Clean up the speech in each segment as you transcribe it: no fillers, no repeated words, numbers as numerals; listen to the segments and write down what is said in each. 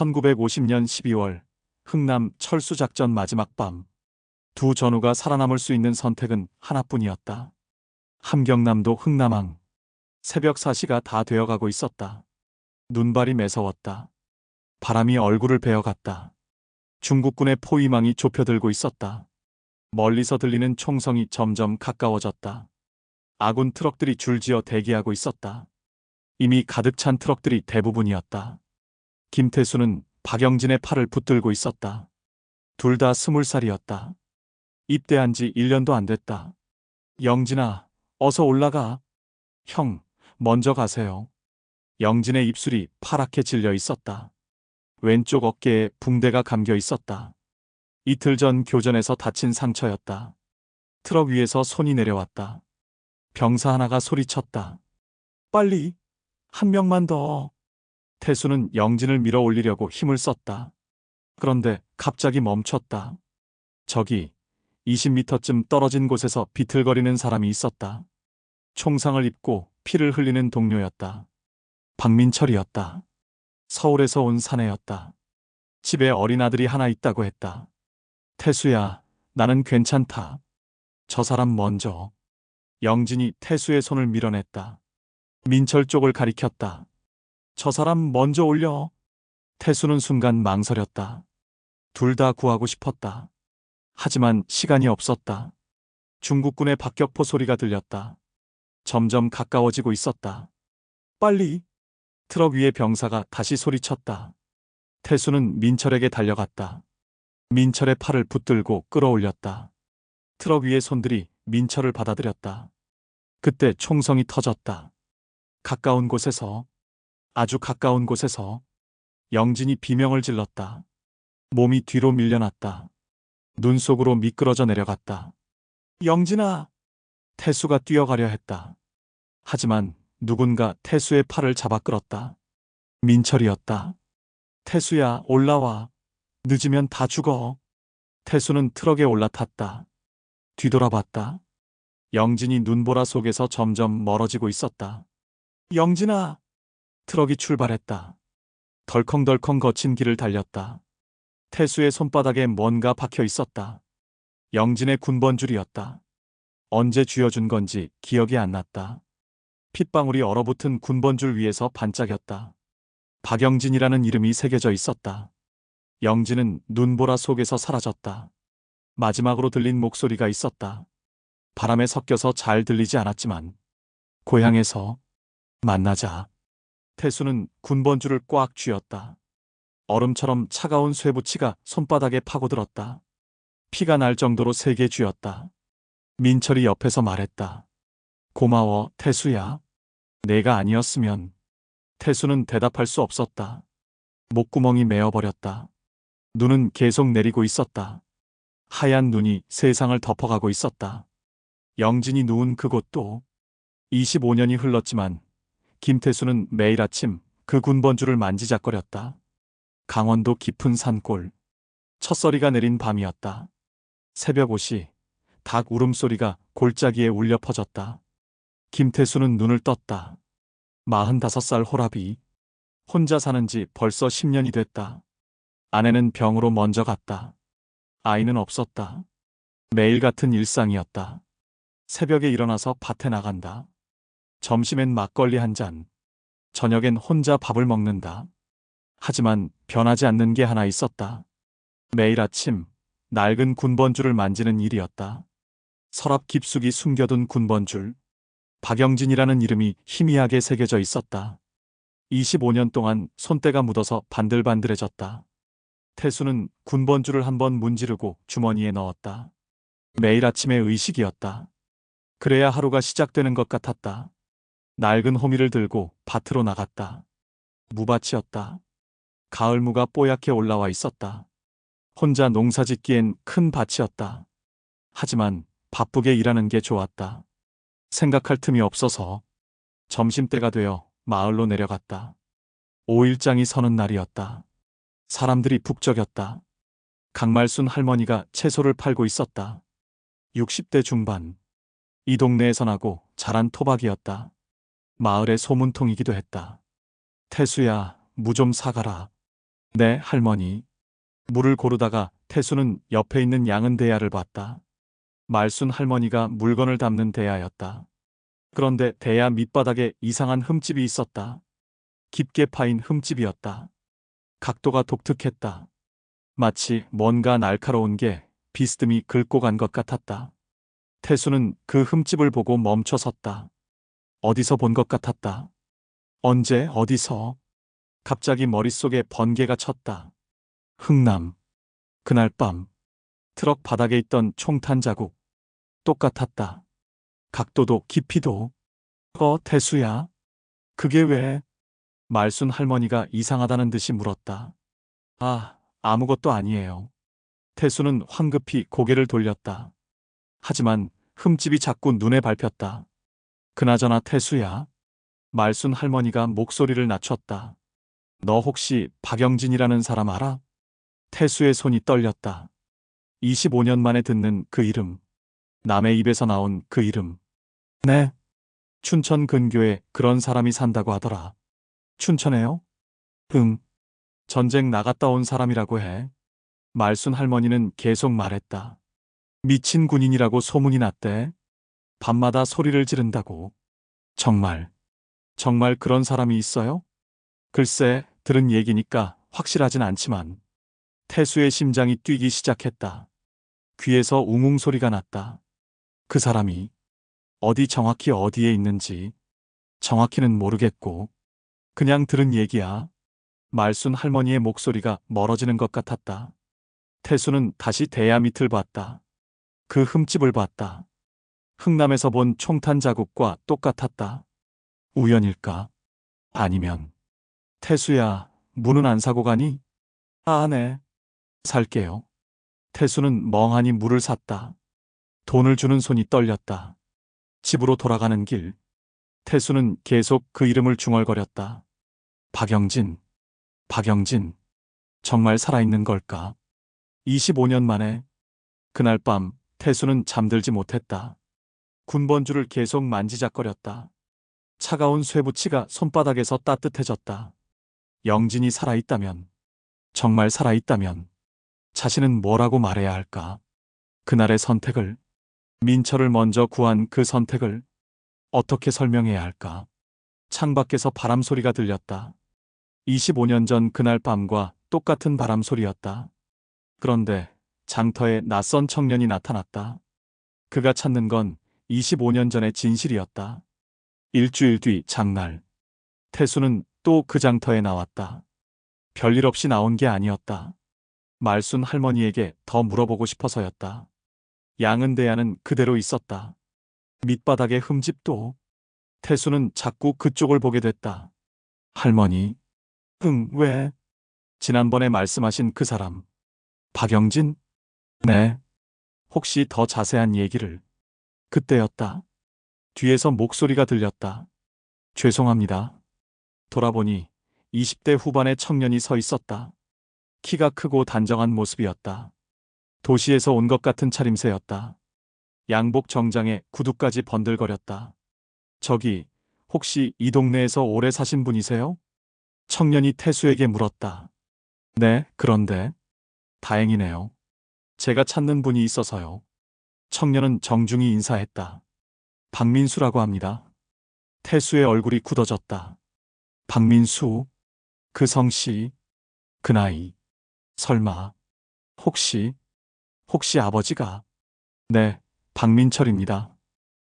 1950년 12월 흥남 철수작전 마지막 밤. 두 전우가 살아남을 수 있는 선택은 하나뿐이었다. 함경남도 흥남항. 새벽 4시가 다 되어가고 있었다. 눈발이 매서웠다. 바람이 얼굴을 베어갔다. 중국군의 포위망이 좁혀들고 있었다. 멀리서 들리는 총성이 점점 가까워졌다. 아군 트럭들이 줄지어 대기하고 있었다. 이미 가득 찬 트럭들이 대부분이었다. 김태수는 박영진의 팔을 붙들고 있었다. 둘 다 20살이었다. 입대한 지 1년도 안 됐다. 영진아, 어서 올라가. 형, 먼저 가세요. 영진의 입술이 파랗게 질려 있었다. 왼쪽 어깨에 붕대가 감겨 있었다. 이틀 전 교전에서 다친 상처였다. 트럭 위에서 손이 내려왔다. 병사 하나가 소리쳤다. 빨리, 한 명만 더. 태수는 영진을 밀어 올리려고 힘을 썼다. 그런데 갑자기 멈췄다. 저기 20m쯤 떨어진 곳에서 비틀거리는 사람이 있었다. 총상을 입고 피를 흘리는 동료였다. 박민철이었다. 서울에서 온 사내였다. 집에 어린 아들이 하나 있다고 했다. 태수야, 나는 괜찮다. 저 사람 먼저. 영진이 태수의 손을 밀어냈다. 민철 쪽을 가리켰다. 저 사람 먼저 올려. 태수는 순간 망설였다. 둘 다 구하고 싶었다. 하지만 시간이 없었다. 중국군의 박격포 소리가 들렸다. 점점 가까워지고 있었다. 빨리! 트럭 위의 병사가 다시 소리쳤다. 태수는 민철에게 달려갔다. 민철의 팔을 붙들고 끌어올렸다. 트럭 위의 손들이 민철을 받아들였다. 그때 총성이 터졌다. 가까운 곳에서, 아주 가까운 곳에서 영진이 비명을 질렀다. 몸이 뒤로 밀려났다. 눈 속으로 미끄러져 내려갔다. 영진아! 태수가 뛰어가려 했다. 하지만 누군가 태수의 팔을 잡아 끌었다. 민철이었다. 태수야, 올라와. 늦으면 다 죽어. 태수는 트럭에 올라탔다. 뒤돌아봤다. 영진이 눈보라 속에서 점점 멀어지고 있었다. 영진아! 트럭이 출발했다. 덜컹덜컹 거친 길을 달렸다. 태수의 손바닥에 뭔가 박혀 있었다. 영진의 군번줄이었다. 언제 쥐어준 건지 기억이 안 났다. 핏방울이 얼어붙은 군번줄 위에서 반짝였다. 박영진이라는 이름이 새겨져 있었다. 영진은 눈보라 속에서 사라졌다. 마지막으로 들린 목소리가 있었다. 바람에 섞여서 잘 들리지 않았지만 고향에서 만나자. 태수는 군번줄을 꽉 쥐었다. 얼음처럼 차가운 쇠붙이가 손바닥에 파고들었다. 피가 날 정도로 세게 쥐었다. 민철이 옆에서 말했다. 고마워, 태수야. 내가 아니었으면. 태수는 대답할 수 없었다. 목구멍이 메어버렸다. 눈은 계속 내리고 있었다. 하얀 눈이 세상을 덮어가고 있었다. 영진이 누운 그곳도 25년이 흘렀지만 김태수는 매일 아침 그 군번줄을 만지작거렸다. 강원도 깊은 산골. 첫서리가 내린 밤이었다. 새벽 5시 닭 울음소리가 골짜기에 울려 퍼졌다. 김태수는 눈을 떴다. 45살 호랍이 혼자 사는 지 벌써 10년이 됐다. 아내는 병으로 먼저 갔다. 아이는 없었다. 매일 같은 일상이었다. 새벽에 일어나서 밭에 나간다. 점심엔 막걸리 한 잔. 저녁엔 혼자 밥을 먹는다. 하지만 변하지 않는 게 하나 있었다. 매일 아침 낡은 군번줄을 만지는 일이었다. 서랍 깊숙이 숨겨둔 군번줄. 박영진이라는 이름이 희미하게 새겨져 있었다. 25년 동안 손때가 묻어서 반들반들해졌다. 태수는 군번줄을 한번 문지르고 주머니에 넣었다. 매일 아침의 의식이었다. 그래야 하루가 시작되는 것 같았다. 낡은 호미를 들고 밭으로 나갔다. 무밭이었다. 가을무가 뽀얗게 올라와 있었다. 혼자 농사짓기엔 큰 밭이었다. 하지만 바쁘게 일하는 게 좋았다. 생각할 틈이 없어서 점심때가 되어 마을로 내려갔다. 5일장이 서는 날이었다. 사람들이 북적였다. 강말순 할머니가 채소를 팔고 있었다. 60대 중반. 이 동네에서 나고 자란 토박이었다. 마을의 소문통이기도 했다. 태수야, 무 좀 사가라. 네, 할머니. 물을 고르다가 태수는 옆에 있는 양은 대야를 봤다. 말순 할머니가 물건을 담는 대야였다. 그런데 대야 밑바닥에 이상한 흠집이 있었다. 깊게 파인 흠집이었다. 각도가 독특했다. 마치 뭔가 날카로운 게 비스듬히 긁고 간 것 같았다. 태수는 그 흠집을 보고 멈춰 섰다. 어디서 본 것 같았다. 언제, 어디서? 갑자기 머릿속에 번개가 쳤다. 흥남. 그날 밤, 트럭 바닥에 있던 총탄 자국. 똑같았다. 각도도 깊이도. 태수야. 그게 왜? 말순 할머니가 이상하다는 듯이 물었다. 아무것도 아니에요. 태수는 황급히 고개를 돌렸다. 하지만 흠집이 자꾸 눈에 밟혔다. 그나저나 태수야. 말순 할머니가 목소리를 낮췄다. 너 혹시 박영진이라는 사람 알아? 태수의 손이 떨렸다. 25년 만에 듣는 그 이름. 남의 입에서 나온 그 이름. 네. 춘천 근교에 그런 사람이 산다고 하더라. 춘천에요? 응. 전쟁 나갔다 온 사람이라고 해. 말순 할머니는 계속 말했다. 미친 군인이라고 소문이 났대. 밤마다 소리를 지른다고. 정말, 정말 그런 사람이 있어요? 글쎄, 들은 얘기니까 확실하진 않지만. 태수의 심장이 뛰기 시작했다. 귀에서 웅웅 소리가 났다. 그 사람이 정확히 어디에 있는지 정확히는 모르겠고 그냥 들은 얘기야. 말순 할머니의 목소리가 멀어지는 것 같았다. 태수는 다시 대야 밑을 봤다. 그 흠집을 봤다. 흥남에서 본 총탄 자국과 똑같았다. 우연일까? 아니면 태수야, 문은 안 사고 가니? 네. 살게요. 태수는 멍하니 물을 샀다. 돈을 주는 손이 떨렸다. 집으로 돌아가는 길. 태수는 계속 그 이름을 중얼거렸다. 박영진, 박영진. 정말 살아있는 걸까? 25년 만에. 그날 밤 태수는 잠들지 못했다. 군번줄을 계속 만지작거렸다. 차가운 쇠붙이가 손바닥에서 따뜻해졌다. 영진이 살아있다면, 정말 살아있다면 자신은 뭐라고 말해야 할까? 그날의 선택을, 민철을 먼저 구한 그 선택을 어떻게 설명해야 할까? 창밖에서 바람 소리가 들렸다. 25년 전 그날 밤과 똑같은 바람 소리였다. 그런데 장터에 낯선 청년이 나타났다. 그가 찾는 건 25년 전의 진실이었다. 일주일 뒤 장날. 태수는 또 그 장터에 나왔다. 별일 없이 나온 게 아니었다. 말순 할머니에게 더 물어보고 싶어서였다. 양은 대야는 그대로 있었다. 밑바닥의 흠집도. 태수는 자꾸 그쪽을 보게 됐다. 할머니. 왜? 지난번에 말씀하신 그 사람. 박영진? 네. 혹시 더 자세한 얘기를. 그때였다. 뒤에서 목소리가 들렸다. 죄송합니다. 돌아보니 20대 후반의 청년이 서 있었다. 키가 크고 단정한 모습이었다. 도시에서 온 것 같은 차림새였다. 양복 정장에 구두까지 번들거렸다. 저기, 혹시 이 동네에서 오래 사신 분이세요? 청년이 태수에게 물었다. 네, 그런데. 다행이네요. 제가 찾는 분이 있어서요. 청년은 정중히 인사했다. 박민수라고 합니다. 태수의 얼굴이 굳어졌다. 박민수? 그 성씨, 그 나이. 설마, 혹시 아버지가? 네, 박민철입니다.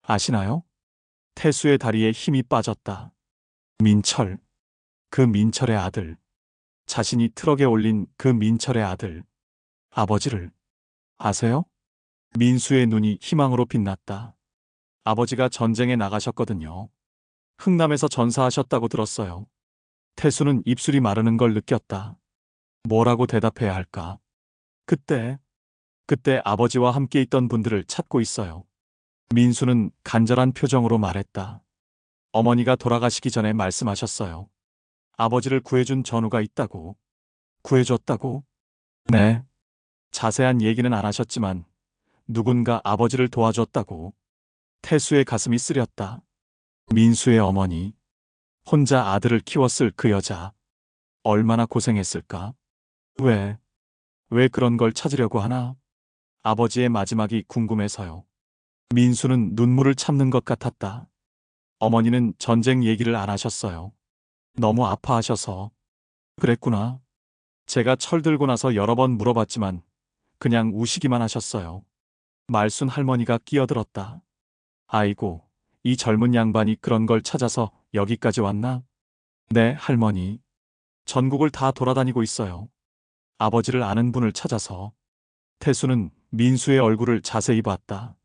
아시나요? 태수의 다리에 힘이 빠졌다. 민철, 그 민철의 아들. 자신이 트럭에 올린 그 민철의 아들. 아버지를 아세요? 민수의 눈이 희망으로 빛났다. 아버지가 전쟁에 나가셨거든요. 흥남에서 전사하셨다고 들었어요. 태수는 입술이 마르는 걸 느꼈다. 뭐라고 대답해야 할까? 그때 아버지와 함께 있던 분들을 찾고 있어요. 민수는 간절한 표정으로 말했다. 어머니가 돌아가시기 전에 말씀하셨어요. 아버지를 구해준 전우가 있다고. 구해줬다고? 네. 자세한 얘기는 안 하셨지만 누군가 아버지를 도와줬다고. 태수의 가슴이 쓰렸다. 민수의 어머니. 혼자 아들을 키웠을 그 여자. 얼마나 고생했을까? 왜, 왜 그런 걸 찾으려고 하나? 아버지의 마지막이 궁금해서요. 민수는 눈물을 참는 것 같았다. 어머니는 전쟁 얘기를 안 하셨어요. 너무 아파하셔서. 그랬구나. 제가 철들고 나서 여러 번 물어봤지만 그냥 우시기만 하셨어요. 말순 할머니가 끼어들었다. 아이고, 이 젊은 양반이 그런 걸 찾아서 여기까지 왔나? 네, 할머니. 전국을 다 돌아다니고 있어요. 아버지를 아는 분을 찾아서. 태수는 민수의 얼굴을 자세히 봤다.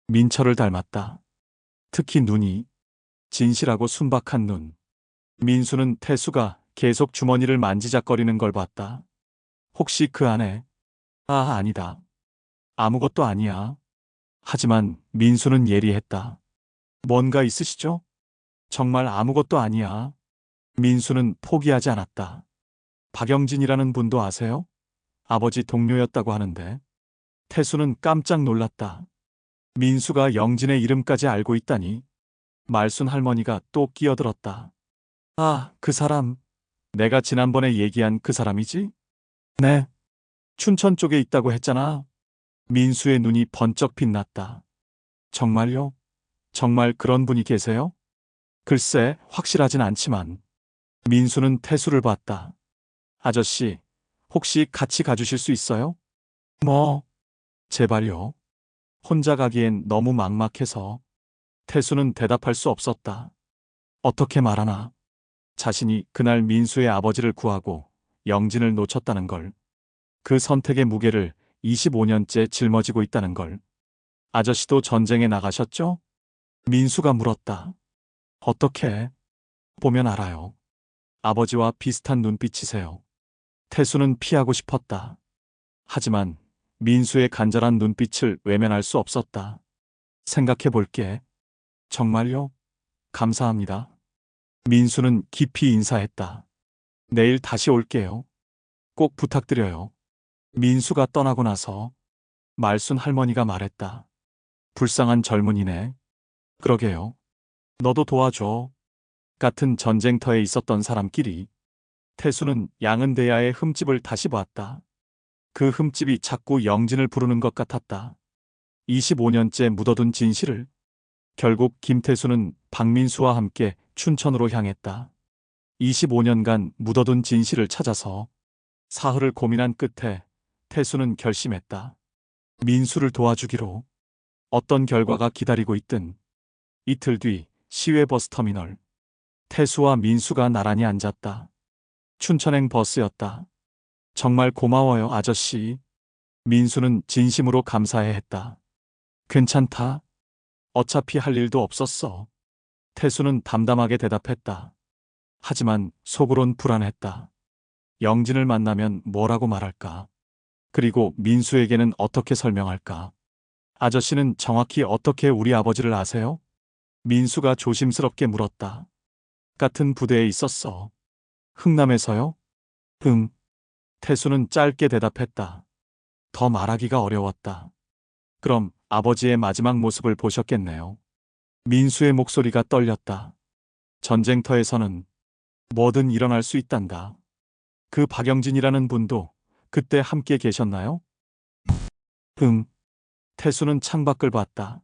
민철을 닮았다. 특히 눈이 진실하고 순박한 눈. 민수는 태수가 계속 주머니를 만지작거리는 걸 봤다. 혹시 그 안에, 아니다. 아무것도 아니야. 하지만 민수는 예리했다. 뭔가 있으시죠? 정말 아무것도 아니야. 민수는 포기하지 않았다. 박영진이라는 분도 아세요? 아버지 동료였다고 하는데. 태수는 깜짝 놀랐다. 민수가 영진의 이름까지 알고 있다니. 말순 할머니가 또 끼어들었다. 아, 그 사람. 내가 지난번에 얘기한 그 사람이지? 네. 춘천 쪽에 있다고 했잖아. 민수의 눈이 번쩍 빛났다. 정말요? 정말 그런 분이 계세요? 글쎄, 확실하진 않지만. 민수는 태수를 봤다. 아저씨, 혹시 같이 가주실 수 있어요? 뭐, 제발요. 혼자 가기엔 너무 막막해서. 태수는 대답할 수 없었다. 어떻게 말하나? 자신이 그날 민수의 아버지를 구하고 영진을 놓쳤다는 걸. 그 선택의 무게를 25년째 짊어지고 있다는 걸. 아저씨도 전쟁에 나가셨죠? 민수가 물었다. 어떻게? 보면 알아요. 아버지와 비슷한 눈빛이세요. 태수는 피하고 싶었다. 하지만 민수의 간절한 눈빛을 외면할 수 없었다. 생각해 볼게. 정말요? 감사합니다. 민수는 깊이 인사했다. 내일 다시 올게요. 꼭 부탁드려요. 민수가 떠나고 나서 말순 할머니가 말했다. 불쌍한 젊은이네. 그러게요. 너도 도와줘. 같은 전쟁터에 있었던 사람끼리. 태수는 양은대야의 흠집을 다시 보았다. 그 흠집이 자꾸 영진을 부르는 것 같았다. 25년째 묻어둔 진실을. 결국 김태수는 박민수와 함께 춘천으로 향했다. 25년간 묻어둔 진실을 찾아서 사흘을 고민한 끝에 태수는 결심했다. 민수를 도와주기로. 어떤 결과가 기다리고 있든. 이틀 뒤 시외 버스터미널. 태수와 민수가 나란히 앉았다. 춘천행 버스였다. 정말 고마워요, 아저씨. 민수는 진심으로 감사해 했다. 괜찮다. 어차피 할 일도 없었어. 태수는 담담하게 대답했다. 하지만 속으론 불안했다. 영진을 만나면 뭐라고 말할까? 그리고 민수에게는 어떻게 설명할까? 아저씨는 정확히 어떻게 우리 아버지를 아세요? 민수가 조심스럽게 물었다. 같은 부대에 있었어. 흥남에서요? 응. 태수는 짧게 대답했다. 더 말하기가 어려웠다. 그럼 아버지의 마지막 모습을 보셨겠네요. 민수의 목소리가 떨렸다. 전쟁터에서는 뭐든 일어날 수 있단다. 그 박영진이라는 분도 그때 함께 계셨나요? 응. 태수는 창밖을 봤다.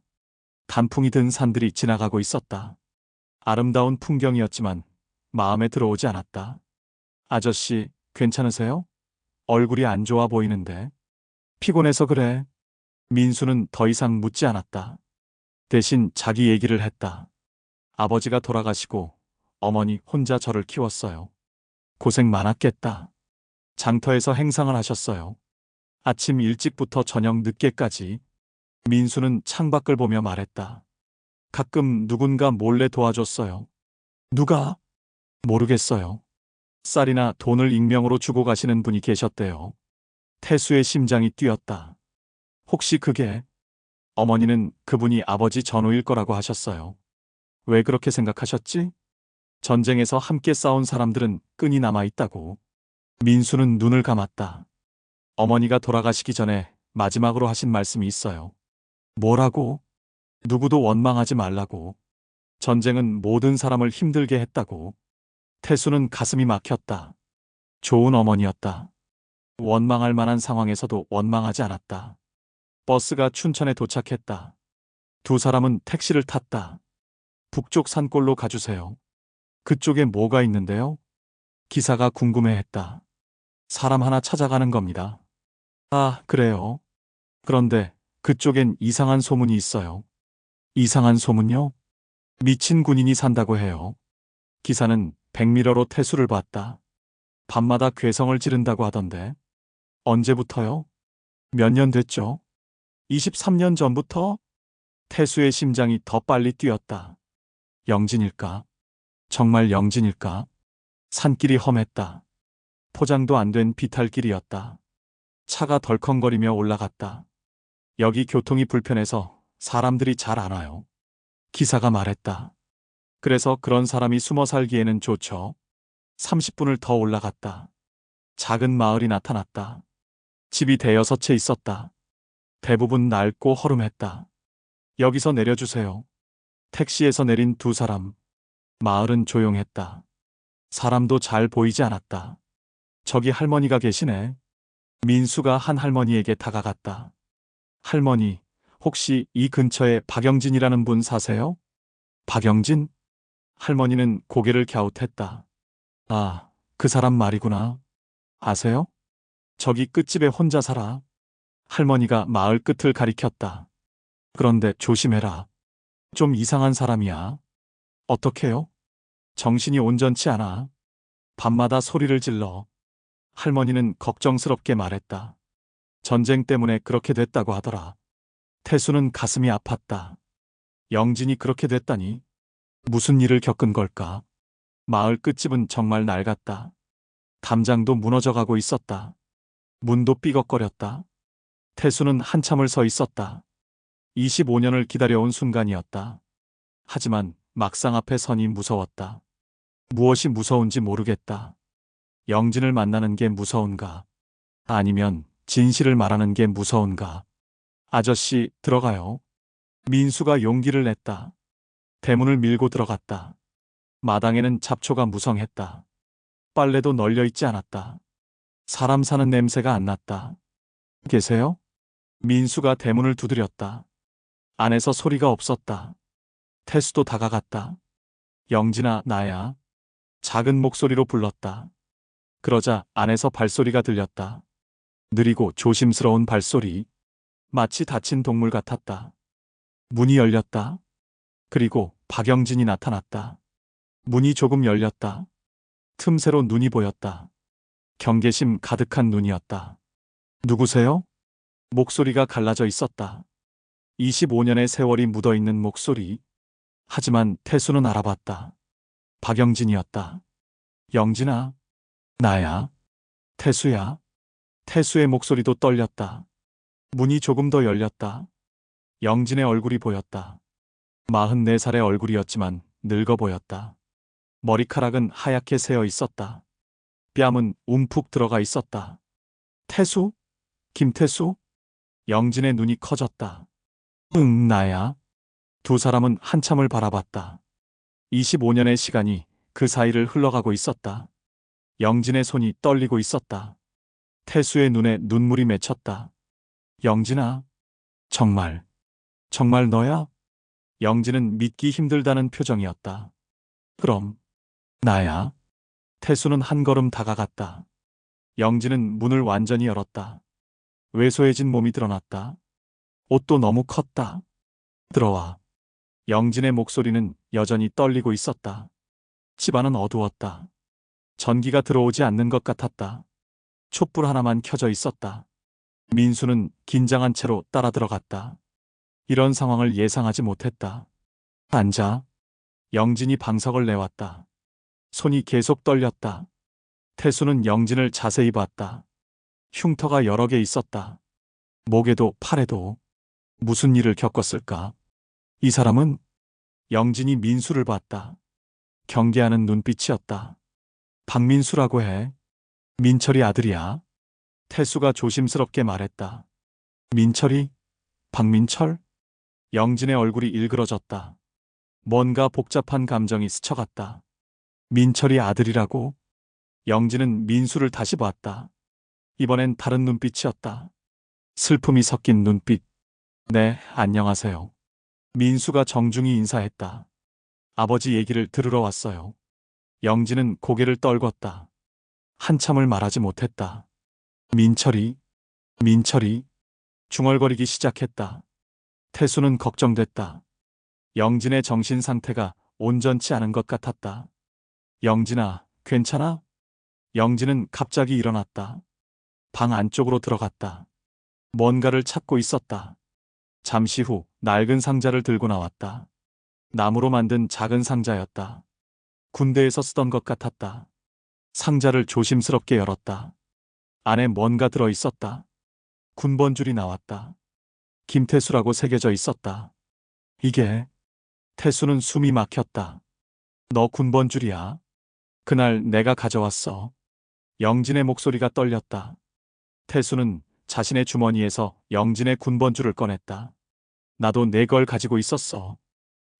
단풍이 든 산들이 지나가고 있었다. 아름다운 풍경이었지만 마음에 들어오지 않았다. 아저씨, 괜찮으세요? 얼굴이 안 좋아 보이는데. 피곤해서 그래. 민수는 더 이상 묻지 않았다. 대신 자기 얘기를 했다. 아버지가 돌아가시고 어머니 혼자 저를 키웠어요. 고생 많았겠다. 장터에서 행상을 하셨어요. 아침 일찍부터 저녁 늦게까지. 민수는 창밖을 보며 말했다. 가끔 누군가 몰래 도와줬어요. 누가? 모르겠어요. 쌀이나 돈을 익명으로 주고 가시는 분이 계셨대요. 태수의 심장이 뛰었다. 혹시 그게? 어머니는 그분이 아버지 전우일 거라고 하셨어요. 왜 그렇게 생각하셨지? 전쟁에서 함께 싸운 사람들은 끈이 남아있다고. 민수는 눈을 감았다. 어머니가 돌아가시기 전에 마지막으로 하신 말씀이 있어요. 뭐라고? 누구도 원망하지 말라고. 전쟁은 모든 사람을 힘들게 했다고. 태수는 가슴이 막혔다. 좋은 어머니였다. 원망할 만한 상황에서도 원망하지 않았다. 버스가 춘천에 도착했다. 두 사람은 택시를 탔다. 북쪽 산골로 가주세요. 그쪽에 뭐가 있는데요? 기사가 궁금해했다. 사람 하나 찾아가는 겁니다. 아, 그래요? 그런데 그쪽엔 이상한 소문이 있어요. 이상한 소문요? 미친 군인이 산다고 해요. 기사는 백미러로 태수를 봤다. 밤마다 괴성을 지른다고 하던데. 언제부터요? 몇 년 됐죠? 23년 전부터? 태수의 심장이 더 빨리 뛰었다. 영진일까? 정말 영진일까? 산길이 험했다. 포장도 안 된 비탈길이었다. 차가 덜컹거리며 올라갔다. 여기 교통이 불편해서 사람들이 잘 안 와요. 기사가 말했다. 그래서 그런 사람이 숨어 살기에는 좋죠. 30분을 더 올라갔다. 작은 마을이 나타났다. 집이 대여섯 채 있었다. 대부분 낡고 허름했다. 여기서 내려주세요. 택시에서 내린 두 사람. 마을은 조용했다. 사람도 잘 보이지 않았다. 저기 할머니가 계시네. 민수가 한 할머니에게 다가갔다. 할머니, 혹시 이 근처에 박영진이라는 분 사세요? 박영진? 할머니는 고개를 갸웃했다. 아, 그 사람 말이구나. 아세요? 저기 끝집에 혼자 살아. 할머니가 마을 끝을 가리켰다. 그런데 조심해라. 좀 이상한 사람이야. 어떡해요? 정신이 온전치 않아. 밤마다 소리를 질러. 할머니는 걱정스럽게 말했다. 전쟁 때문에 그렇게 됐다고 하더라. 태수는 가슴이 아팠다. 영진이 그렇게 됐다니. 무슨 일을 겪은 걸까? 마을 끝집은 정말 낡았다. 담장도 무너져가고 있었다. 문도 삐걱거렸다. 태수는 한참을 서 있었다. 25년을 기다려온 순간이었다. 하지만 막상 앞에 서니 무서웠다. 무엇이 무서운지 모르겠다. 영진을 만나는 게 무서운가? 아니면 진실을 말하는 게 무서운가? 아저씨, 들어가요. 민수가 용기를 냈다. 대문을 밀고 들어갔다. 마당에는 잡초가 무성했다. 빨래도 널려 있지 않았다. 사람 사는 냄새가 안 났다. 계세요? 민수가 대문을 두드렸다. 안에서 소리가 없었다. 태수도 다가갔다. 영진아, 나야. 작은 목소리로 불렀다. 그러자 안에서 발소리가 들렸다. 느리고 조심스러운 발소리. 마치 다친 동물 같았다. 문이 열렸다. 그리고 박영진이 나타났다. 문이 조금 열렸다. 틈새로 눈이 보였다. 경계심 가득한 눈이었다. 누구세요? 목소리가 갈라져 있었다. 25년의 세월이 묻어있는 목소리. 하지만 태수는 알아봤다. 박영진이었다. 영진아, 나야. 태수야. 태수의 목소리도 떨렸다. 문이 조금 더 열렸다. 영진의 얼굴이 보였다. 44살의 얼굴이었지만 늙어 보였다. 머리카락은 하얗게 새어 있었다. 뺨은 움푹 들어가 있었다. 태수? 김태수? 영진의 눈이 커졌다. 응, 나야. 두 사람은 한참을 바라봤다. 25년의 시간이 그 사이를 흘러가고 있었다. 영진의 손이 떨리고 있었다. 태수의 눈에 눈물이 맺혔다. 영진아, 정말 너야? 영진은 믿기 힘들다는 표정이었다. 그럼, 나야. 태수는 한 걸음 다가갔다. 영진은 문을 완전히 열었다. 왜소해진 몸이 드러났다. 옷도 너무 컸다. 들어와. 영진의 목소리는 여전히 떨리고 있었다. 집안은 어두웠다. 전기가 들어오지 않는 것 같았다. 촛불 하나만 켜져 있었다. 민수는 긴장한 채로 따라 들어갔다. 이런 상황을 예상하지 못했다. 앉아. 영진이 방석을 내왔다. 손이 계속 떨렸다. 태수는 영진을 자세히 봤다. 흉터가 여러 개 있었다. 목에도 팔에도. 무슨 일을 겪었을까? 이 사람은? 영진이 민수를 봤다. 경계하는 눈빛이었다. 박민수라고 해. 민철이 아들이야. 태수가 조심스럽게 말했다. 민철이? 박민철? 영진의 얼굴이 일그러졌다. 뭔가 복잡한 감정이 스쳐갔다. 민철이 아들이라고? 영진은 민수를 다시 봤다. 이번엔 다른 눈빛이었다. 슬픔이 섞인 눈빛. 네, 안녕하세요. 민수가 정중히 인사했다. 아버지 얘기를 들으러 왔어요. 영진은 고개를 떨궜다. 한참을 말하지 못했다. 민철이, 민철이 중얼거리기 시작했다. 태수는 걱정됐다. 영진의 정신 상태가 온전치 않은 것 같았다. 영진아, 괜찮아? 영진은 갑자기 일어났다. 방 안쪽으로 들어갔다. 뭔가를 찾고 있었다. 잠시 후 낡은 상자를 들고 나왔다. 나무로 만든 작은 상자였다. 군대에서 쓰던 것 같았다. 상자를 조심스럽게 열었다. 안에 뭔가 들어 있었다. 군번줄이 나왔다. 김태수라고 새겨져 있었다. 이게, 태수는 숨이 막혔다. 너 군번줄이야? 그날 내가 가져왔어. 영진의 목소리가 떨렸다. 태수는 자신의 주머니에서 영진의 군번줄을 꺼냈다. 나도 내 걸 가지고 있었어.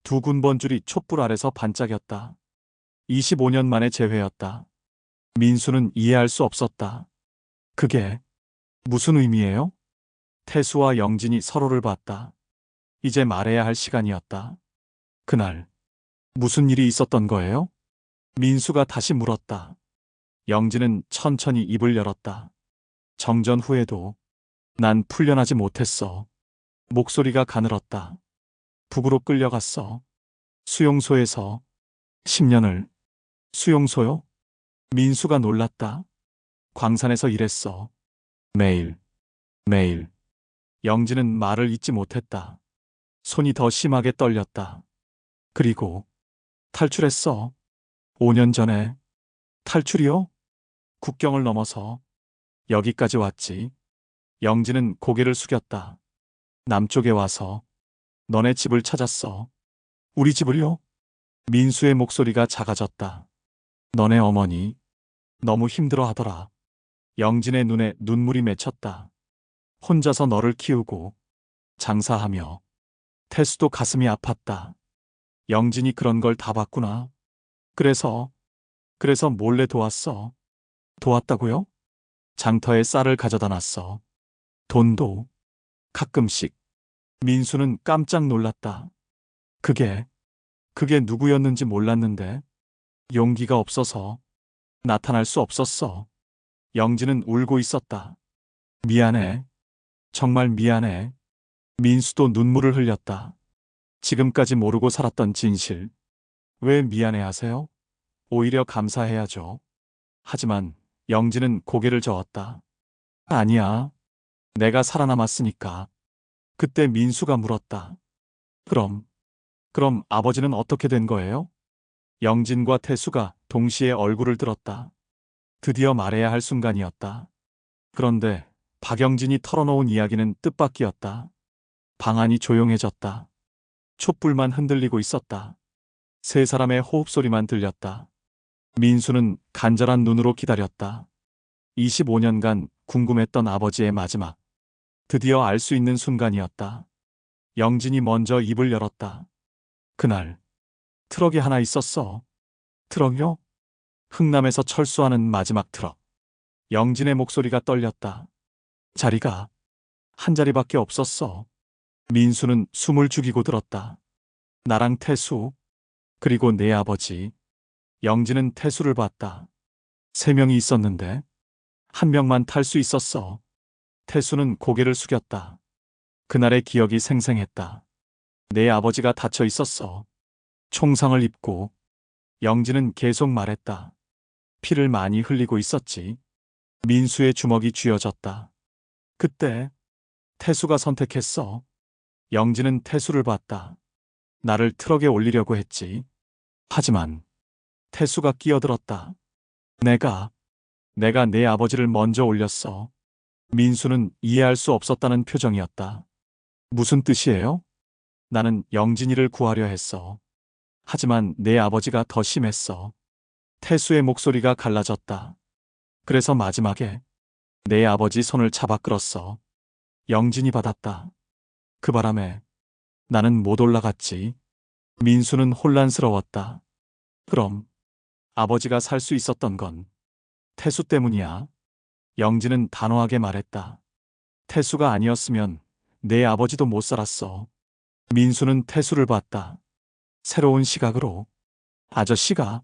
두 군번줄이 촛불 아래서 반짝였다. 25년 만의 재회였다. 민수는 이해할 수 없었다. 그게 무슨 의미예요? 태수와 영진이 서로를 봤다. 이제 말해야 할 시간이었다. 그날 무슨 일이 있었던 거예요? 민수가 다시 물었다. 영진은 천천히 입을 열었다. 정전 후에도 난 풀려나지 못했어. 목소리가 가늘었다. 북으로 끌려갔어. 수용소에서 10년을. 수용소요? 민수가 놀랐다. 광산에서 일했어. 매일, 매일. 영진은 말을 잇지 못했다. 손이 더 심하게 떨렸다. 그리고 탈출했어. 5년 전에. 탈출이요? 국경을 넘어서 여기까지 왔지. 영진은 고개를 숙였다. 남쪽에 와서 너네 집을 찾았어. 우리 집을요? 민수의 목소리가 작아졌다. 너네 어머니 너무 힘들어 하더라. 영진의 눈에 눈물이 맺혔다. 혼자서 너를 키우고 장사하며. 태수도 가슴이 아팠다. 영진이 그런 걸 다 봤구나. 그래서 몰래 도왔어. 도왔다고요? 장터에 쌀을 가져다 놨어. 돈도 가끔씩. 민수는 깜짝 놀랐다. 그게 누구였는지 몰랐는데 용기가 없어서 나타날 수 없었어. 영진은 울고 있었다. 미안해. 정말 미안해. 민수도 눈물을 흘렸다. 지금까지 모르고 살았던 진실. 왜 미안해 하세요? 오히려 감사해야죠. 하지만 영진은 고개를 저었다. 아니야. 내가 살아남았으니까. 그때 민수가 물었다. 그럼 아버지는 어떻게 된 거예요? 영진과 태수가 동시에 얼굴을 들었다. 드디어 말해야 할 순간이었다. 그런데 박영진이 털어놓은 이야기는 뜻밖이었다. 방 안이 조용해졌다. 촛불만 흔들리고 있었다. 세 사람의 호흡소리만 들렸다. 민수는 간절한 눈으로 기다렸다. 25년간 궁금했던 아버지의 마지막. 드디어 알 수 있는 순간이었다. 영진이 먼저 입을 열었다. 그날 트럭이 하나 있었어. 트럭이요? 흥남에서 철수하는 마지막 트럭. 영진의 목소리가 떨렸다. 자리가 한 자리밖에 없었어. 민수는 숨을 죽이고 들었다. 나랑 태수, 그리고 내 아버지. 영진은 태수를 봤다. 3명이 있었는데 한 명만 탈 수 있었어. 태수는 고개를 숙였다. 그날의 기억이 생생했다. 내 아버지가 다쳐 있었어. 총상을 입고. 영진은 계속 말했다. 피를 많이 흘리고 있었지. 민수의 주먹이 쥐어졌다. 그때 태수가 선택했어. 영진은 태수를 봤다. 나를 트럭에 올리려고 했지. 하지만 태수가 끼어들었다. 내가 내 아버지를 먼저 올렸어. 민수는 이해할 수 없었다는 표정이었다. 무슨 뜻이에요? 나는 영진이를 구하려 했어. 하지만 내 아버지가 더 심했어. 태수의 목소리가 갈라졌다. 그래서 마지막에 내 아버지 손을 잡아 끌었어. 영진이 받았다. 그 바람에 나는 못 올라갔지. 민수는 혼란스러웠다. 그럼 아버지가 살 수 있었던 건 태수 때문이야. 영진은 단호하게 말했다. 태수가 아니었으면 내 아버지도 못 살았어. 민수는 태수를 봤다. 새로운 시각으로. 아저씨가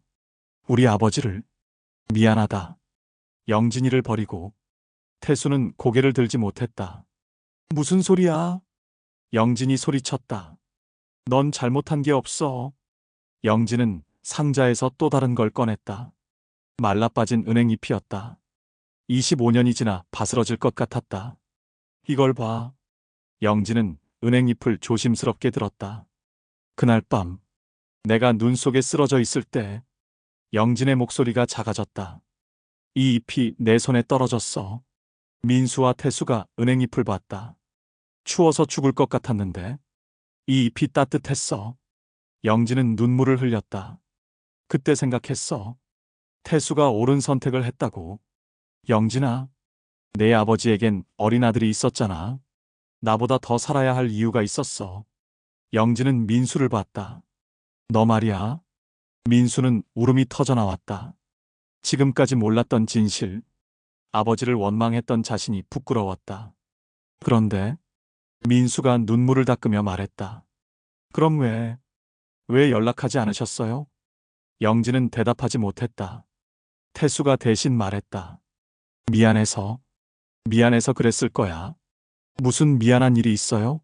우리 아버지를. 미안하다. 영진이를 버리고. 태수는 고개를 들지 못했다. 무슨 소리야? 영진이 소리쳤다. 넌 잘못한 게 없어. 영진은 상자에서 또 다른 걸 꺼냈다. 말라빠진 은행잎이었다. 25년이 지나 바스러질 것 같았다. 이걸 봐. 영진은 은행잎을 조심스럽게 들었다. 그날 밤, 내가 눈 속에 쓰러져 있을 때 영진의 목소리가 작아졌다. 이 잎이 내 손에 떨어졌어. 민수와 태수가 은행잎을 봤다. 추워서 죽을 것 같았는데 이 잎이 따뜻했어. 영진은 눈물을 흘렸다. 그때 생각했어. 태수가 옳은 선택을 했다고. 영진아, 내 아버지에겐 어린 아들이 있었잖아. 나보다 더 살아야 할 이유가 있었어. 영진은 민수를 봤다. 너 말이야. 민수는 울음이 터져 나왔다. 지금까지 몰랐던 진실. 아버지를 원망했던 자신이 부끄러웠다. 그런데 민수가 눈물을 닦으며 말했다. 그럼 왜 연락하지 않으셨어요? 영진은 대답하지 못했다. 태수가 대신 말했다. 미안해서 그랬을 거야. 무슨 미안한 일이 있어요?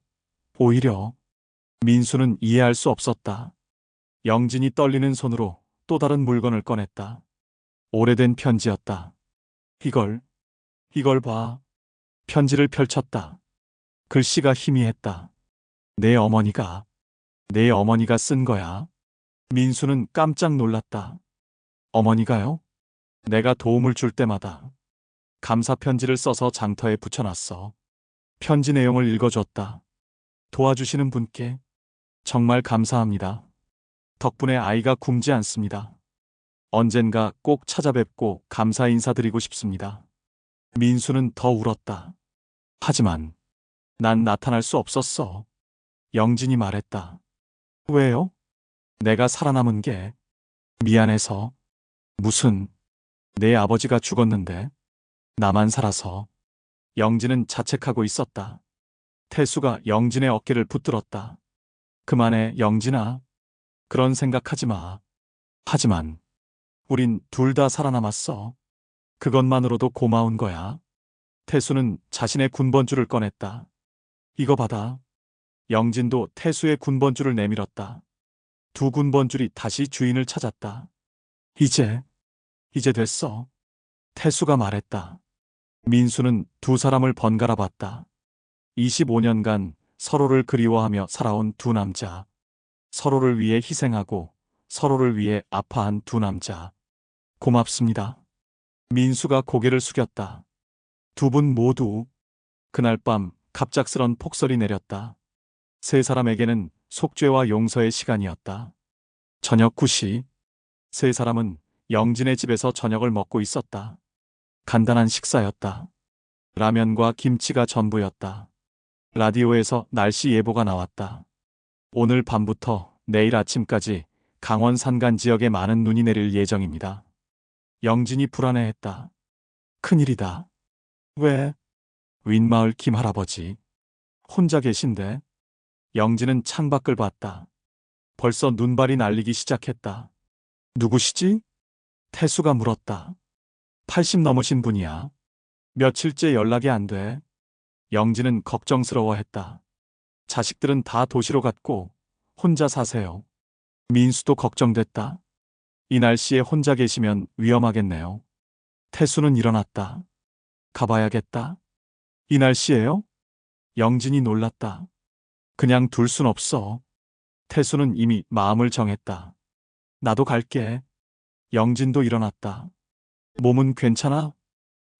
오히려 민수는 이해할 수 없었다. 영진이 떨리는 손으로 또 다른 물건을 꺼냈다. 오래된 편지였다. 이걸 봐. 편지를 펼쳤다. 글씨가 희미했다. 내 어머니가 쓴 거야. 민수는 깜짝 놀랐다. 어머니가요? 내가 도움을 줄 때마다 감사 편지를 써서 장터에 붙여놨어. 편지 내용을 읽어줬다. 도와주시는 분께 정말 감사합니다. 덕분에 아이가 굶지 않습니다. 언젠가 꼭 찾아뵙고 감사 인사드리고 싶습니다. 민수는 더 울었다. 하지만 난 나타날 수 없었어. 영진이 말했다. 왜요? 내가 살아남은 게 미안해서. 무슨, 내 아버지가 죽었는데 나만 살아서. 영진은 자책하고 있었다. 태수가 영진의 어깨를 붙들었다. 그만해, 영진아. 그런 생각하지 마. 하지만 우린 둘 다 살아남았어. 그것만으로도 고마운 거야. 태수는 자신의 군번줄을 꺼냈다. 이거 받아. 영진도 태수의 군번줄을 내밀었다. 두 군번줄이 다시 주인을 찾았다. 이제 됐어. 태수가 말했다. 민수는 두 사람을 번갈아 봤다. 25년간 서로를 그리워하며 살아온 두 남자. 서로를 위해 희생하고 서로를 위해 아파한 두 남자. 고맙습니다. 민수가 고개를 숙였다. 두 분 모두. 그날 밤 갑작스런 폭설이 내렸다. 세 사람에게는 속죄와 용서의 시간이었다. 저녁 9시. 세 사람은 영진의 집에서 저녁을 먹고 있었다. 간단한 식사였다. 라면과 김치가 전부였다. 라디오에서 날씨 예보가 나왔다. 오늘 밤부터 내일 아침까지 강원 산간 지역에 많은 눈이 내릴 예정입니다. 영진이 불안해했다. 큰일이다. 왜? 윗마을 김할아버지. 혼자 계신데? 영진은 창밖을 봤다. 벌써 눈발이 날리기 시작했다. 누구시지? 태수가 물었다. 80 넘으신 분이야. 며칠째 연락이 안 돼. 영진은 걱정스러워했다. 자식들은 다 도시로 갔고 혼자 사세요. 민수도 걱정됐다. 이 날씨에 혼자 계시면 위험하겠네요. 태수는 일어났다. 가봐야겠다. 이 날씨에요? 영진이 놀랐다. 그냥 둘 순 없어. 태수는 이미 마음을 정했다. 나도 갈게. 영진도 일어났다. 몸은 괜찮아?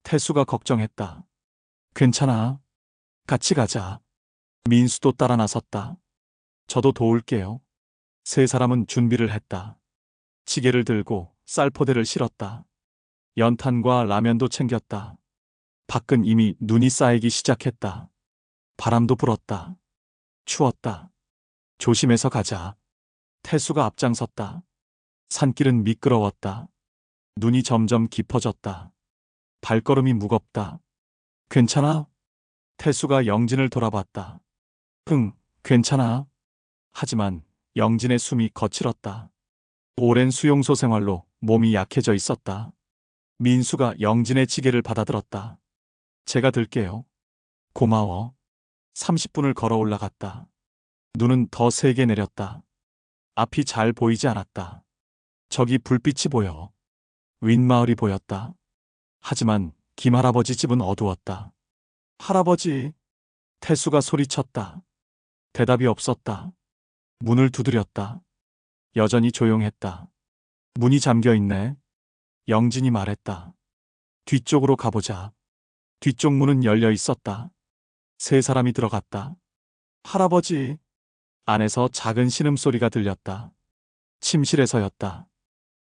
태수가 걱정했다. 괜찮아. 같이 가자. 민수도 따라 나섰다. 저도 도울게요. 세 사람은 준비를 했다. 지게를 들고 쌀포대를 실었다. 연탄과 라면도 챙겼다. 밖은 이미 눈이 쌓이기 시작했다. 바람도 불었다. 추웠다. 조심해서 가자. 태수가 앞장섰다. 산길은 미끄러웠다. 눈이 점점 깊어졌다. 발걸음이 무겁다. 괜찮아? 태수가 영진을 돌아봤다. 응, 괜찮아. 하지만 영진의 숨이 거칠었다. 오랜 수용소 생활로 몸이 약해져 있었다. 민수가 영진의 지게를 받아들었다. 제가 들게요. 고마워. 30분을 걸어 올라갔다. 눈은 더 세게 내렸다. 앞이 잘 보이지 않았다. 저기 불빛이 보여. 윗마을이 보였다. 하지만 김할아버지 집은 어두웠다. 할아버지. 태수가 소리쳤다. 대답이 없었다. 문을 두드렸다. 여전히 조용했다. 문이 잠겨 있네. 영진이 말했다. 뒤쪽으로 가보자. 뒤쪽 문은 열려 있었다. 세 사람이 들어갔다. 할아버지. 안에서 작은 신음소리가 들렸다. 침실에서였다.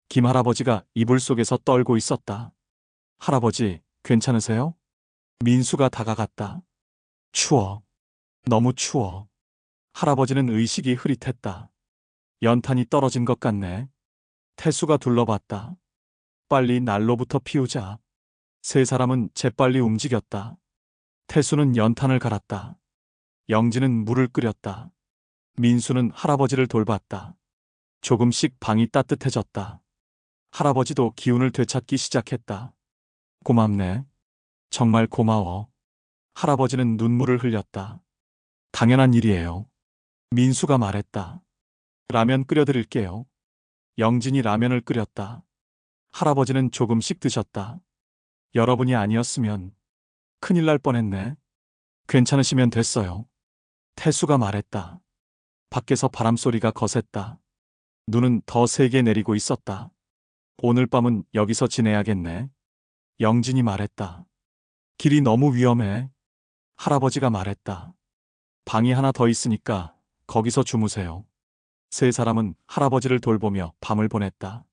김할아버지가 이불 속에서 떨고 있었다. 할아버지, 괜찮으세요? 민수가 다가갔다. 추워. 너무 추워. 할아버지는 의식이 흐릿했다. 연탄이 떨어진 것 같네. 태수가 둘러봤다. 빨리 난로부터 피우자. 세 사람은 재빨리 움직였다. 태수는 연탄을 갈았다. 영진은 물을 끓였다. 민수는 할아버지를 돌봤다. 조금씩 방이 따뜻해졌다. 할아버지도 기운을 되찾기 시작했다. 고맙네. 정말 고마워. 할아버지는 눈물을 흘렸다. 당연한 일이에요. 민수가 말했다. 라면 끓여드릴게요. 영진이 라면을 끓였다. 할아버지는 조금씩 드셨다. 여러분이 아니었으면 큰일 날 뻔했네. 괜찮으시면 됐어요. 태수가 말했다. 밖에서 바람소리가 거셌다. 눈은 더 세게 내리고 있었다. 오늘 밤은 여기서 지내야겠네. 영진이 말했다. 길이 너무 위험해. 할아버지가 말했다. 방이 하나 더 있으니까 거기서 주무세요. 세 사람은 할아버지를 돌보며 밤을 보냈다.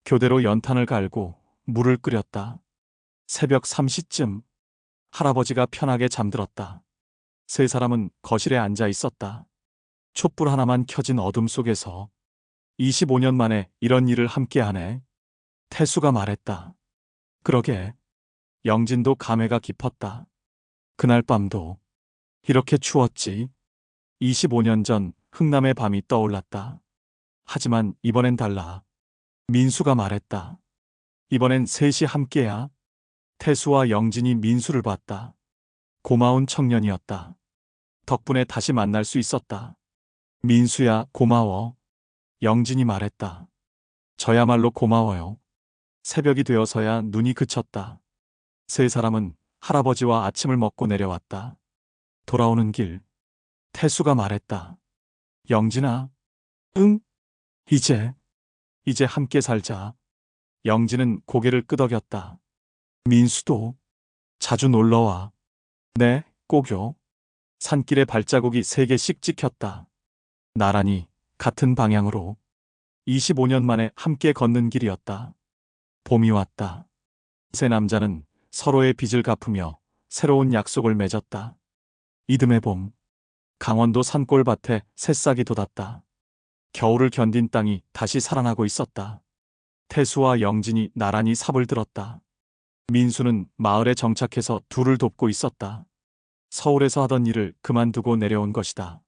교대로 연탄을 갈고 물을 끓였다. 새벽 3시쯤 할아버지가 편하게 잠들었다. 세 사람은 거실에 앉아 있었다. 촛불 하나만 켜진 어둠 속에서 25년 만에 이런 일을 함께 하네. 태수가 말했다. 그러게. 영진도 감회가 깊었다. 그날 밤도 이렇게 추웠지. 25년 전 흥남의 밤이 떠올랐다. 하지만 이번엔 달라. 민수가 말했다. 이번엔 셋이 함께야. 태수와 영진이 민수를 봤다. 고마운 청년이었다. 덕분에 다시 만날 수 있었다. 민수야, 고마워. 영진이 말했다. 저야말로 고마워요. 새벽이 되어서야 눈이 그쳤다. 세 사람은 할아버지와 아침을 먹고 내려왔다. 돌아오는 길, 태수가 말했다. 영진아. 응? 이제 함께 살자. 영진은 고개를 끄덕였다. 민수도 자주 놀러와. 네, 꼭요. 산길에 발자국이 3개씩 찍혔다. 나란히 같은 방향으로 25년 만에 함께 걷는 길이었다. 봄이 왔다. 세 남자는 서로의 빚을 갚으며 새로운 약속을 맺었다. 이듬해 봄, 강원도 산골밭에 새싹이 돋았다. 겨울을 견딘 땅이 다시 살아나고 있었다. 태수와 영진이 나란히 삽을 들었다. 민수는 마을에 정착해서 둘을 돕고 있었다. 서울에서 하던 일을 그만두고 내려온 것이다.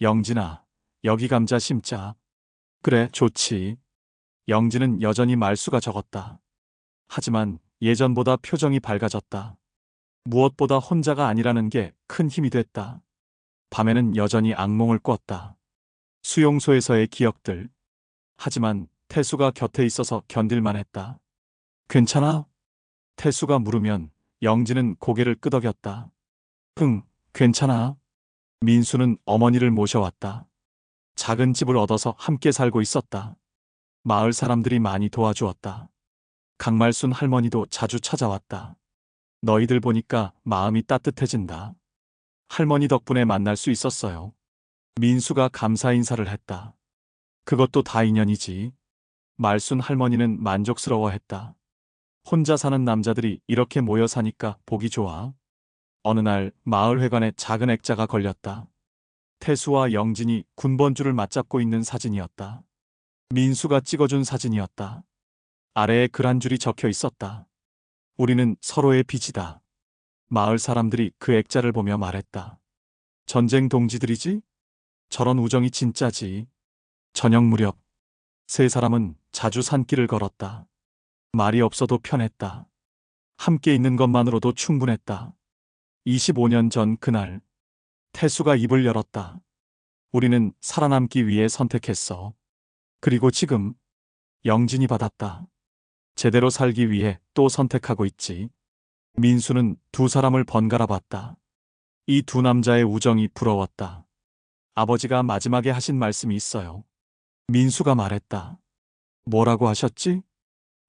영진아, 여기 감자 심자. 그래, 좋지. 영진은 여전히 말수가 적었다. 하지만 예전보다 표정이 밝아졌다. 무엇보다 혼자가 아니라는 게 큰 힘이 됐다. 밤에는 여전히 악몽을 꿨다. 수용소에서의 기억들. 하지만 태수가 곁에 있어서 견딜만 했다. 괜찮아? 태수가 물으면 영진은 고개를 끄덕였다. 응, 괜찮아. 민수는 어머니를 모셔왔다. 작은 집을 얻어서 함께 살고 있었다. 마을 사람들이 많이 도와주었다. 강말순 할머니도 자주 찾아왔다. 너희들 보니까 마음이 따뜻해진다. 할머니 덕분에 만날 수 있었어요. 민수가 감사 인사를 했다. 그것도 다 인연이지. 말순 할머니는 만족스러워했다. 혼자 사는 남자들이 이렇게 모여 사니까 보기 좋아. 어느 날 마을회관에 작은 액자가 걸렸다. 태수와 영진이 군번줄을 맞잡고 있는 사진이었다. 민수가 찍어준 사진이었다. 아래에 글 한 줄이 적혀 있었다. 우리는 서로의 빚이다. 마을 사람들이 그 액자를 보며 말했다. 전쟁 동지들이지? 저런 우정이 진짜지. 저녁 무렵 세 사람은 자주 산길을 걸었다. 말이 없어도 편했다. 함께 있는 것만으로도 충분했다. 25년 전 그날 태수가 입을 열었다. 우리는 살아남기 위해 선택했어. 그리고 지금 영진이 받았다. 제대로 살기 위해 또 선택하고 있지. 민수는 두 사람을 번갈아 봤다. 이 두 남자의 우정이 부러웠다. 아버지가 마지막에 하신 말씀이 있어요. 민수가 말했다. 뭐라고 하셨지?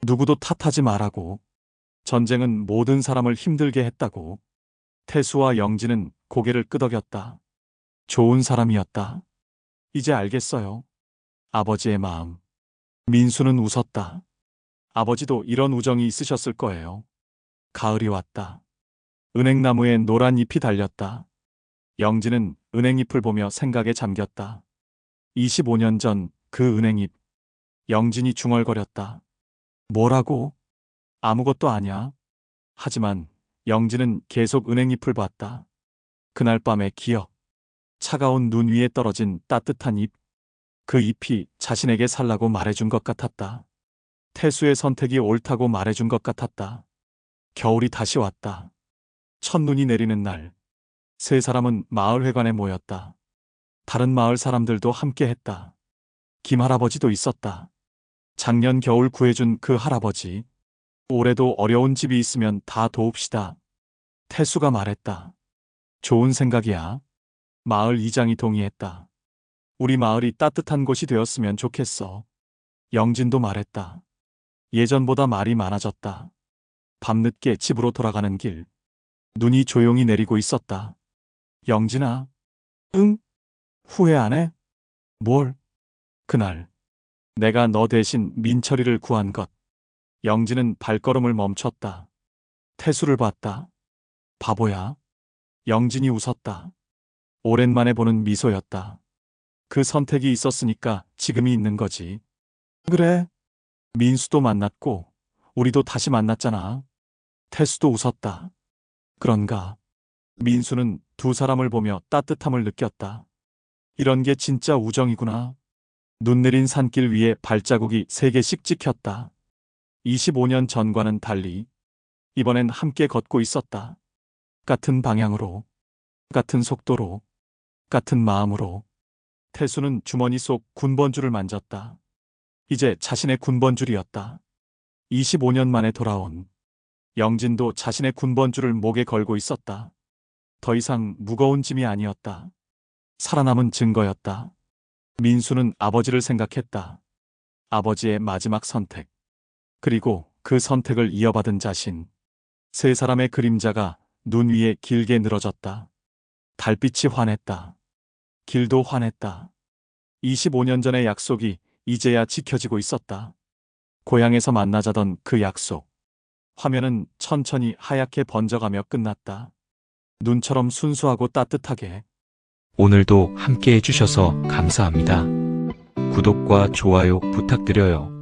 누구도 탓하지 말라고. 전쟁은 모든 사람을 힘들게 했다고. 태수와 영진은 고개를 끄덕였다. 좋은 사람이었다. 이제 알겠어요. 아버지의 마음. 민수는 웃었다. 아버지도 이런 우정이 있으셨을 거예요. 가을이 왔다. 은행나무에 노란 잎이 달렸다. 영진은 은행잎을 보며 생각에 잠겼다. 25년 전 그 은행잎. 영진이 중얼거렸다. 뭐라고? 아무것도 아냐. 하지만 영진은 계속 은행잎을 봤다. 그날 밤의 기억. 차가운 눈 위에 떨어진 따뜻한 잎. 그 잎이 자신에게 살라고 말해준 것 같았다. 태수의 선택이 옳다고 말해준 것 같았다. 겨울이 다시 왔다. 첫눈이 내리는 날, 세 사람은 마을회관에 모였다. 다른 마을 사람들도 함께 했다. 김할아버지도 있었다. 작년 겨울 구해준 그 할아버지. 올해도 어려운 집이 있으면 다 도웁시다. 태수가 말했다. 좋은 생각이야. 마을 이장이 동의했다. 우리 마을이 따뜻한 곳이 되었으면 좋겠어. 영진도 말했다. 예전보다 말이 많아졌다. 밤늦게 집으로 돌아가는 길. 눈이 조용히 내리고 있었다. 영진아. 응? 후회 안 해? 뭘? 그날 내가 너 대신 민철이를 구한 것. 영진은 발걸음을 멈췄다. 태수를 봤다. 바보야. 영진이 웃었다. 오랜만에 보는 미소였다. 그 선택이 있었으니까 지금이 있는 거지. 그래. 민수도 만났고 우리도 다시 만났잖아. 태수도 웃었다. 그런가. 민수는 두 사람을 보며 따뜻함을 느꼈다. 이런 게 진짜 우정이구나. 눈 내린 산길 위에 발자국이 3개씩 찍혔다. 25년 전과는 달리 이번엔 함께 걷고 있었다. 같은 방향으로, 같은 속도로, 같은 마음으로. 태수는 주머니 속 군번줄을 만졌다. 이제 자신의 군번줄이었다. 25년 만에 돌아온. 영진도 자신의 군번줄을 목에 걸고 있었다. 더 이상 무거운 짐이 아니었다. 살아남은 증거였다. 민수는 아버지를 생각했다. 아버지의 마지막 선택. 그리고 그 선택을 이어받은 자신. 세 사람의 그림자가 눈 위에 길게 늘어졌다. 달빛이 환했다. 길도 환했다. 25년 전의 약속이 이제야 지켜지고 있었다. 고향에서 만나자던 그 약속. 화면은 천천히 하얗게 번져가며 끝났다. 눈처럼 순수하고 따뜻하게. 오늘도 함께 해주셔서 감사합니다. 구독과 좋아요 부탁드려요.